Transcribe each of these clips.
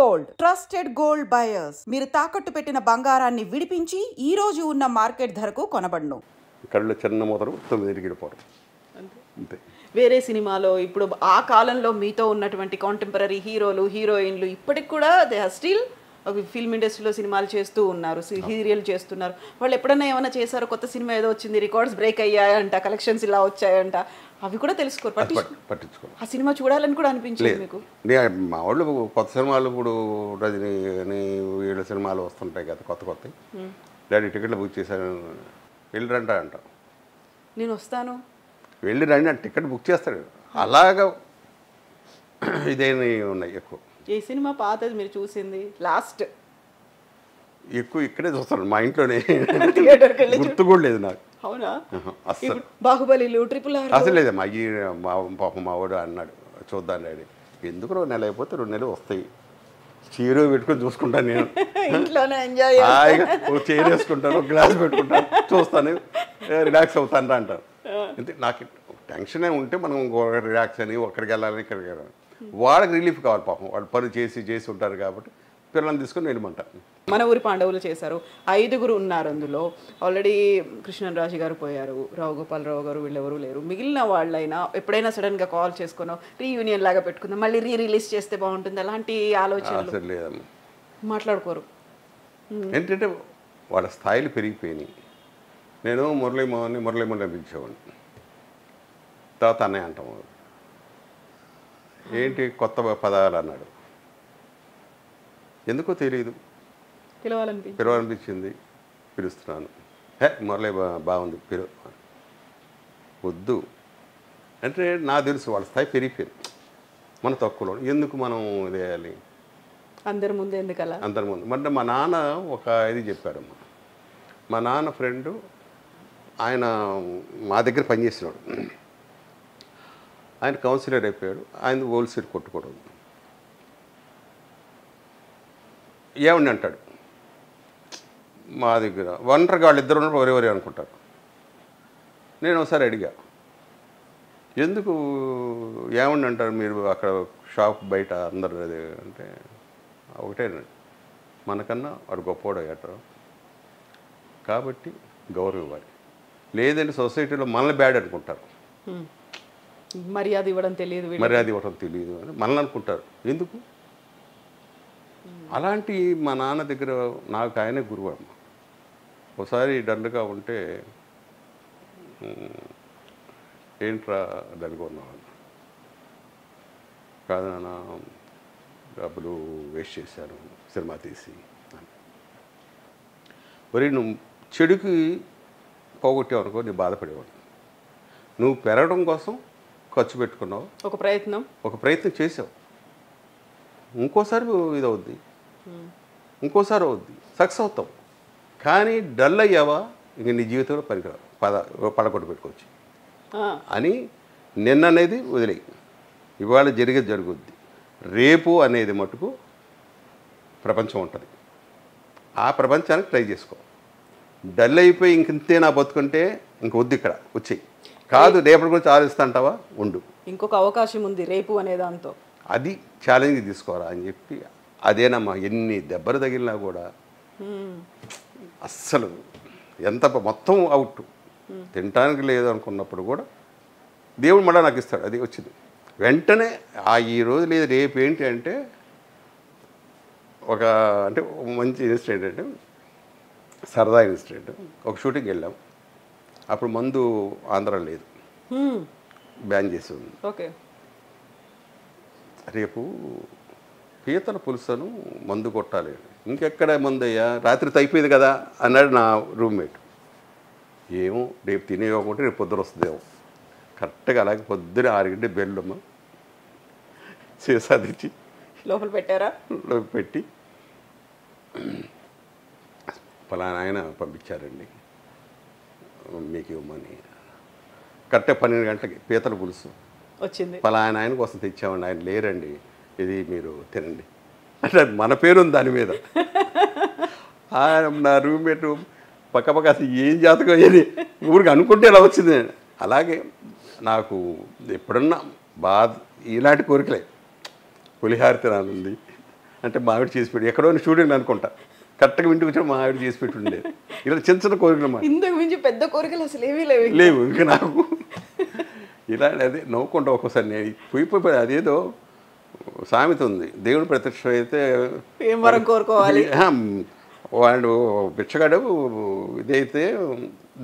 Gold, trusted gold buyers. మీరు తాకట్టు పెట్టిన బంగారాన్ని విడిపించి ఈ రోజు ఉన్న మార్కెట్ ధరకు కొనబడును. కళ్ళు చిన్న మూతలు 9కి వెళ్ళిపోవడం అంతే. వేరే సినిమాలో ఇప్పుడు ఆ కాలంలో మీతో ఉన్నటువంటి కాంటెంపరీ హీరోలు హీరోయిన్లు ఇప్పటికి కూడా దే ఆర్ స్టిల్ ఫిల్మ్ ఇండస్ట్రీలో సినిమాలు చేస్తూ ఉన్నారు, సీరియల్ చేస్తున్నారు. వాళ్ళు ఎప్పుడైనా ఏమైనా చేశారో, కొత్త సినిమా ఏదో వచ్చింది, రికార్డ్స్ బ్రేక్ అయ్యాయంట, కలెక్షన్స్ ఇలా వచ్చాయంట, అవి కూడా తెలుసుకోరు, పట్టించుకో. ఆ సినిమా చూడాలని కూడా అనిపించింది మీకు? మా వాళ్ళు కొత్త సినిమాలు ఇప్పుడు రజనీ అని వీళ్ళ సినిమాలు వస్తుంటాయి కదా కొత్త డాడీ టికెట్లు బుక్ చేశాను వెళ్ళి రండి అంట. నేను వస్తాను వెళ్ళి రండి అంటే టికెట్ బుక్ చేస్తాడు. అలాగా ఇదేమి ఉన్నాయి ఎక్కువ. ఏ సినిమా పాతది మీరు చూసింది లాస్ట్? ఎక్కువ ఇక్కడే చూస్తాను మా ఇంట్లోనే, థియేటర్కి వెళ్ళి గుర్తు కూడా లేదు నాకు. అవునా? అస్సలు బాహుబలిలు, ట్రిపుల్-R అసలు లేదమ్మా. పాపం మా వాడు అన్నాడు చూద్దాం డాడీ. ఎందుకు 2 నెలలు అయిపోతే 2 నెలలు వస్తాయి, చీర పెట్టుకొని చూసుకుంటాను నేను, ఇంట్లోనే ఎంజాయ్ చీర వేసుకుంటాను, గ్లాస్ పెట్టుకుంటాను, చూస్తాను, రిలాక్స్ అవుతాను అంటారు. అంతే. నాకు టెన్షన్ ఉంటే మనం రిలాక్స్ అని ఒక్కడికి వెళ్ళాలని ఇక్కడికి వెళ్ళాలి. వాళ్ళకి రిలీఫ్ కావాలి పాపం, వాళ్ళు పని చేసి ఉంటారు కాబట్టి పిల్లల్ని తీసుకొని వెళ్ళమంటారు. మన ఊరి పాండవులు చేశారు, 5గురు ఉన్నారు అందులో. ఆల్రెడీ కృష్ణరాజు గారు పోయారు, రావు గోపాలరావు గారు, వీళ్ళెవరూ లేరు. మిగిలిన వాళ్ళైనా ఎప్పుడైనా సడన్గా కాల్ చేసుకునో రీయూనియన్ లాగా పెట్టుకుందాం, మళ్ళీ రిలీజ్ చేస్తే బాగుంటుంది, అలాంటి ఆలోచనలు లేదమ్మా. మాట్లాడుకోరు. ఏంటంటే వాళ్ళ స్థాయిలు పెరిగిపోయినాయి. నేను మురళీమోహన్ పిలిచేవాడిని, తర్వాత అన్నయ్య అంటాము. ఏంటి కొత్త పదాలు అన్నాడు, ఎందుకో తెలియదు, పిలవాలనిపించింది, పిలుస్తున్నాను. మురళి బాగుంది వద్దు అంటే నాకు తెలుసు వాళ్ళ స్థాయి పెరిగిపోయింది, మన తక్కువలో ఎందుకు మనం వేయాలి అందరి ముందు, ఎందుకలా అందరి ముందు. అంటే మా నాన్న ఒక ఇది చెప్పాడమ్మా. మా నాన్న ఫ్రెండు ఆయన మా దగ్గర పనిచేసినాడు, ఆయన కౌన్సిలర్ అయిపోయాడు, ఆయన హోల్సేల్ కొట్టుకోవడం. ఏమని అంటాడు మా దగ్గర ఒంటరిగా వాళ్ళిద్దరు ఉన్నప్పుడు ఎవరెవరే అనుకుంటారు. నేను ఒకసారి అడిగా, ఎందుకు ఏమని అంటారు మీరు అక్కడ షాప్ బయట అందరు అది అంటే, ఒకటేనండి, మనకన్నా వాడు గొప్పవాడు అయ్యారు కాబట్టి గౌరవం ఇవ్వాలి, లేదంటే సొసైటీలో మనల్ని బ్యాడ్ అనుకుంటారు, మర్యాద ఇవ్వడం తెలియదు అని మనల్ని అనుకుంటారు. ఎందుకు అలాంటి మా నాన్న దగ్గర నాకు ఆయనే గురువు అమ్మ. ఒకసారి డల్గా ఉంటే ఏంట్రా డల్గా ఉన్నావు, కాదు నాన్న డబ్బులు వేస్ట్ చేశాను సినిమా తీసి అని. మరి నువ్వు చెడుకి పోగొట్టావు అనుకో నీ బాధపడేవాడు. నువ్వు పెరగడం కోసం ఖర్చు పెట్టుకున్నావు, ఒక ప్రయత్నం చేసావు, ఇంకోసారి ఇది అవుద్ది, ఇంకోసారి అవుద్ది, సక్సెస్ అవుతావు. కానీ డల్ అయ్యావా ఇంక నీ జీవితంలో పనికిరావు, పడగొట్టు పెట్టుకోవచ్చు అని నిన్న అనేది వదిలేయి. ఇవాళ జరుగుద్ది, రేపు అనేది మటుకు ప్రపంచం ఉంటుంది, ఆ ప్రపంచానికి ట్రై చేసుకో. డల్ అయిపోయి ఇంకంతే నా బతుకుంటే ఇంక వద్దు, ఇక్కడ వచ్చేయి. కాదు రేపటి గురించి ఆలోచిస్తాంటావా, ఉండు, ఇంకొక అవకాశం ఉంది రేపు అనే దాంతో, అది ఛాలెంజ్ తీసుకోరా అని చెప్పి. అదేనమ్మా, ఎన్ని దెబ్బలు తగిలినా కూడా అస్సలు ఎంత మొత్తం అవుట్, తినటానికి లేదు అనుకున్నప్పుడు కూడా దేవుడు మళ్ళీ నాకు ఇస్తాడు. అది వచ్చింది వెంటనే. ఈరోజు లేదు రేపు ఏంటి అంటే అంటే మంచి ఇన్సిడెంట్, అంటే సరదా ఇన్సిడెంట్. ఒక షూటింగ్కి వెళ్ళాం, అప్పుడు మందు ఆంధ్ర లేదు, బ్యాన్ చేసి ఉంది. రేపు పీతల పులుసను మందు కొట్టాలి, ఇంకెక్కడ మందు అయ్యా, రాత్రి అయిపోయింది కదా అన్నాడు నా రూమ్మేట్. ఏమో రేపు తినేయకుంటే రేపు పొద్దున వస్తుందేమో. కరెక్ట్గా అలాగే పొద్దున 6 గంటల బెల్లమ్మ సీసా తెచ్చి లోపల పెట్టారా, పెట్టి పలానా ఆయన పంపించారండి మీకు ఇవ్వమని. కరెక్ట్గా 12 గంటలకి పీతల పులుసు వచ్చింది. పలానా ఆయన కోసం తెచ్చామండి, ఆయన లేరండి, ఇది మీరు తినండి అంటే మన పేరు ఉంది దాని మీద. నా రూమ్మేట్ పక్క అసలు ఏం జాతకం అయ్యేది ఊరికి అనుకుంటే ఇలా వచ్చింది. అలాగే నాకు ఎప్పుడన్నా బాధ ఇలాంటి కోరికలే, పులిహార తినాలంది, అంటే మా ఆవిడ చేసి పెట్టి ఎక్కడో స్టూడెంట్ అనుకుంటా కరెక్ట్గా ఇంటికి వచ్చిన మా ఆవిడ చేసి పెట్టి ఉండేది. ఇలా చిన్న చిన్న కోరికలు మాట ఇంతకు మించి పెద్ద కోరికలు అసలు ఏమీ లేవు. లేవు ఇంకా నాకు. ఇలా అదే నవ్వుకుంటా ఒక్కోసారి నేను పోయిపోయి అదేదో సామెత ఉంది, దేవుడు ప్రత్యక్ష అయితే ఏం వరం కోరుకోవాలి, వాడు బిచ్చగాడు ఇదైతే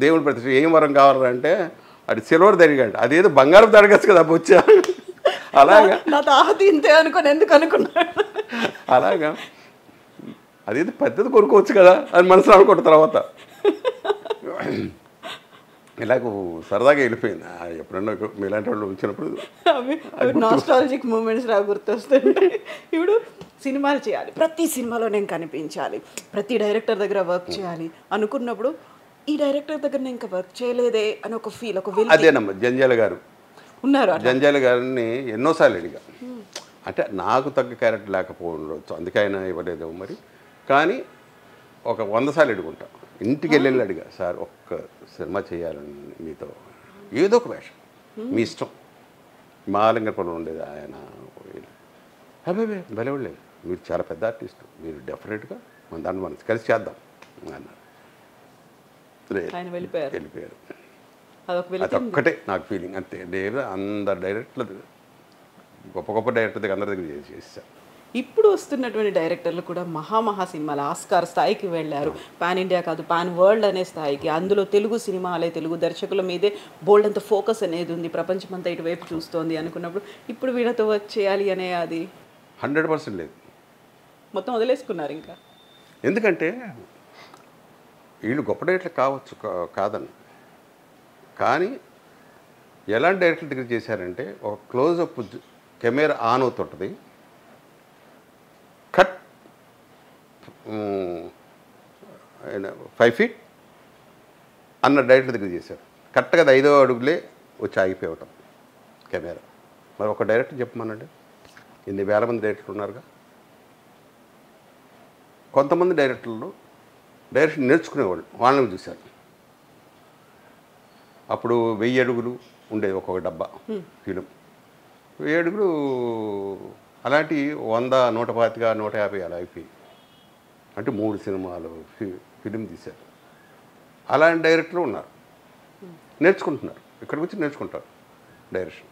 దేవుడు ప్రత్యక్ష ఏం వరం కావాలంటే అది సిల్వర్ దరిగాడు, అదేదో బంగారం దడగచ్చు కదా బొచ్చా. అలాగా నా తాహతి ఇంతే అనుకోని ఎందుకు అనుకున్నాడు. అలాగా అదేదో పెద్దది కొనుక్కోవచ్చు కదా అని మనసులో అనుకుంటున్న తర్వాత ఇలాగ సరదాగా వెళ్ళిపోయింది. ఎప్పుడన్నా మీలాంటి వాళ్ళు వచ్చినప్పుడు అవి నాస్టాలజిక్ మూమెంట్స్ నాకు గుర్తొస్తుంటాయి. ఇప్పుడు సినిమాలు చేయాలి, ప్రతి సినిమాలో నేను కనిపించాలి, ప్రతి డైరెక్టర్ దగ్గర వర్క్ చేయాలి అనుకున్నప్పుడు ఈ డైరెక్టర్ దగ్గర నేను ఇంకా వర్క్ చేయలేదే అని ఒక ఫీల్, ఒక వెల్. అదేనమ్మా జంజాల గారు ఉన్నారు. జంజాల గారిని ఎన్నోసార్లు అడిగా, అంటే నాకు తగ్గ క్యారెక్టర్ లేకపోవచ్చు అందుకే ఆయన ఇవ్వలేదు మరి, కానీ ఒక 100 సార్లు అడుగుంటా. ఇంటికి వెళ్ళి అడిగా, సార్ ఒక్క సినిమా చేయాలని మీతో, ఏదో ఒక వేషం మీ ఇష్టం. మాలింగపురం ఉండేది ఆయన, అబ్బాయి బలవలేదు, మీరు చాలా పెద్ద ఆర్టిస్ట్, మీరు డెఫినెట్గా మన దాన్ని మనం కలిసి చేద్దాం అన్నారు. వెళ్ళిపోయారు. అదొక్కటే నాకు ఫీలింగ్ అంతే. అందరు డైరెక్టర్లు గొప్ప గొప్ప డైరెక్టర్ దగ్గర అందరి దగ్గర చేశారు. ఇప్పుడు వస్తున్నటువంటి డైరెక్టర్లు కూడా మహా సినిమాలు ఆస్కార్ స్థాయికి వెళ్ళారు, పాన్ ఇండియా కాదు పాన్ వరల్డ్ అనే స్థాయికి. అందులో తెలుగు సినిమాలే, తెలుగు దర్శకుల మీదే బోల్డ్ అంత ఫోకస్ అనేది ఉంది, ప్రపంచమంతా ఇటువైపు చూస్తోంది అనుకున్నప్పుడు ఇప్పుడు వీళ్ళతో వర్క్ చేయాలి అనే అది 100% లేదు, మొత్తం వదిలేసుకున్నారు ఇంకా. ఎందుకంటే వీళ్ళు గొప్ప డైరెక్టర్లు కావచ్చు కాదని, కానీ ఎలాంటి డైరెక్టర్ దగ్గర చేశారంటే ఒక క్లోజప్ కెమెరా ఆన్ అవుతుంటుంది, కట్ 5 feet అన్న డైరెక్టర్ దగ్గర చేశారు. కరెక్ట్గా అది 5వ అడుగులే వచ్చి ఆగిపోవటం కెమెరా. మరి ఒక డైరెక్టర్ చెప్పమనండి, ఇన్ని వేల మంది డైరెక్టర్లు ఉన్నారుగా. కొంతమంది డైరెక్టర్లు డైరెక్షన్ నేర్చుకునేవాళ్ళు, వాళ్ళని చూశారు. అప్పుడు 1000 అడుగులు ఉండేది ఒక్కొక్క డబ్బా ఫిలిం, 1000 అడుగులు అలాంటి 100, 125, 150 అలా అయిపోయి, అంటే 3 సినిమాలు ఫిలిం తీశారు. అలాంటి డైరెక్టర్లు ఉన్నారు, నేర్చుకుంటున్నారు, ఇక్కడికి వచ్చి నేర్చుకుంటారు డైరెక్షన్.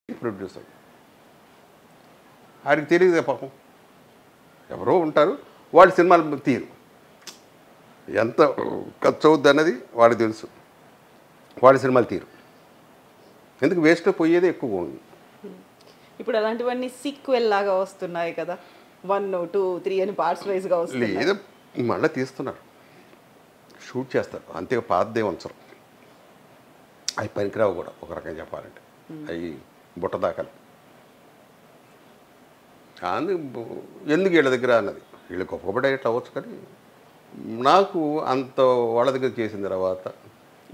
ప్రొడ్యూసర్ ఆయనకి తెలియదు పాపం, ఎవరో ఉంటారు వాళ్ళ సినిమాలు తీరు, ఎంత ఖర్చు అవుద్ది అన్నది వాళ్ళకి తెలుసు, వాళ్ళ సినిమాలు తీరు, ఎందుకు వేస్ట్ పోయేది ఎక్కువగా ఉంది. ఇప్పుడు అలాంటివన్నీ సీక్వెల్ లాగా వస్తున్నాయి కదా, 1, 2, 3 అని పార్ట్స్ వైజ్గా వస్తుంది. లేదా మళ్ళీ తీస్తున్నారు, షూట్ చేస్తారు, అంతే పాతదే ఉంచరు. అవి పనికిరావు కూడా ఒక రకంగా చెప్పాలంటే, అవి బుట్టదాకాలు. ఎందుకు వీళ్ళ దగ్గర అన్నది, వీళ్ళు గొప్ప గొప్ప డైరెక్ట్ అవ్వచ్చు, కానీ నాకు అంత వాళ్ళ దగ్గర చేసిన తర్వాత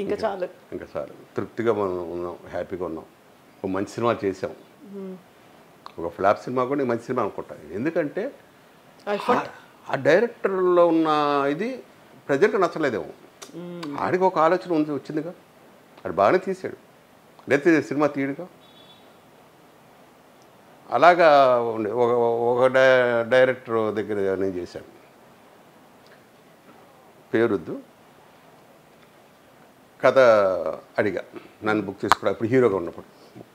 ఇంకా చాలు, తృప్తిగా మనం ఉన్నాం, హ్యాపీగా ఉన్నాం. ఒక మంచి సినిమా చేసాం, ఒక ఫ్లాప్ సినిమా కూడా మంచి సినిమా అనుకుంటా. ఎందుకంటే ఆ డైరెక్టర్లో ఉన్న ఇది ప్రజలకు నచ్చలేదేమో, ఆడికి ఒక ఆలోచన వచ్చిందిగా, ఆడు బాగానే తీసాడు, లేకపోతే సినిమా తీయడుగా. అలాగా ఉండే ఒక డైరెక్టర్ దగ్గర నేను చేశాను, పేరుద్దు, కథ అడిగా, నన్ను బుక్ చేసుకోవడానికి, ఇప్పుడు హీరోగా ఉన్నప్పుడు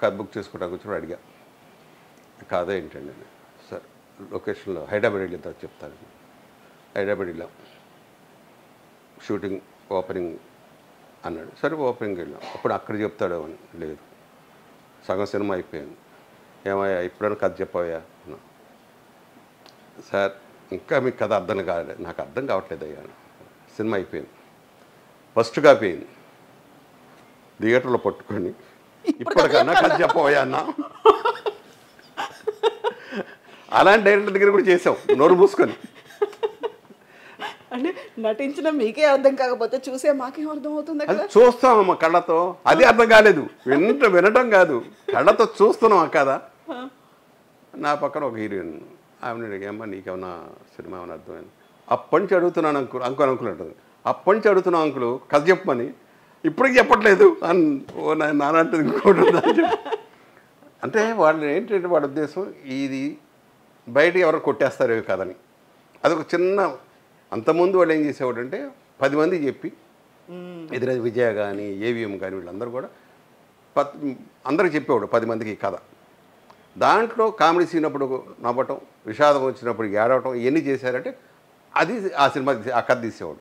కథ బుక్ చేసుకోవడానికి వచ్చినప్పుడు అడిగా, కథ ఏంటండి అని. సార్ లొకేషన్లో హైదరాబాద్ వెళ్ళిన తర్వాత చెప్తాను. హైదరాబాద్ వెళ్ళాం, షూటింగ్ ఓపెనింగ్ అన్నాడు, సరే ఓపెనింగ్ వెళ్ళాం. అప్పుడు అక్కడ చెప్తాడు అని, లేదు సగం సినిమా అయిపోయింది, ఏమయ్యా ఇప్పుడైనా కథ చెప్పాయా అన్నా. సార్ ఇంకా మీకు కథ అర్థం కాలేదు, నాకు అర్థం కావట్లేదు అయ్యా, సినిమా అయిపోయింది, ఫస్ట్ కాపీ అయింది, థియేటర్లో పట్టుకొని ఇప్పటికన్నా కథ చెప్పబోయా అన్నా. అలాంటి డైరెక్టర్ దగ్గర కూడా చేసాం, నోరు మూసుకొని. అంటే నటించిన మీకే అర్థం కాకపోతే చూసే మాకేం అర్థం అవుతుంది? అది చూస్తామమ్మా కళ్ళతో, అది అర్థం కాలేదు, వినటం కాదు, కళ్ళతో చూస్తున్నాం కదా. నా పక్కన ఒక హీరోయిన్, ఆమె ఏమ్మా నీకేమన్నా సినిమా ఏమైనా అర్థమైంది? అప్పటి నుంచి అడుగుతున్నాను అంకుల్ అంకుల్ అంటుంది, అప్పటి నుంచి అడుగుతున్నాం అంకుల్ కథ చెప్పమని, ఇప్పటికి చెప్పట్లేదు అని. ఓ నానంటుంది ఇంకోటి. అంటే వాళ్ళు ఏంటంటే వాళ్ళ ఉద్దేశం, ఇది బయట ఎవరు కొట్టేస్తారు కదని. అదొక చిన్న అంతకుముందు వాళ్ళు ఏం చేసేవాడు అంటే 10 మంది చెప్పి ఎదురైతే విజయ కానీ ఏవిఎం కానీ వీళ్ళందరూ కూడా అందరికి చెప్పేవాడు 10 మందికి ఈ కథ. దాంట్లో కామెడీ సీన్ అప్పుడు నవ్వటం, విషాదం వచ్చినప్పుడు ఏడవటం ఇవన్నీ చేశారంటే అది ఆ సినిమా ఆ కథ తీసేవాడు.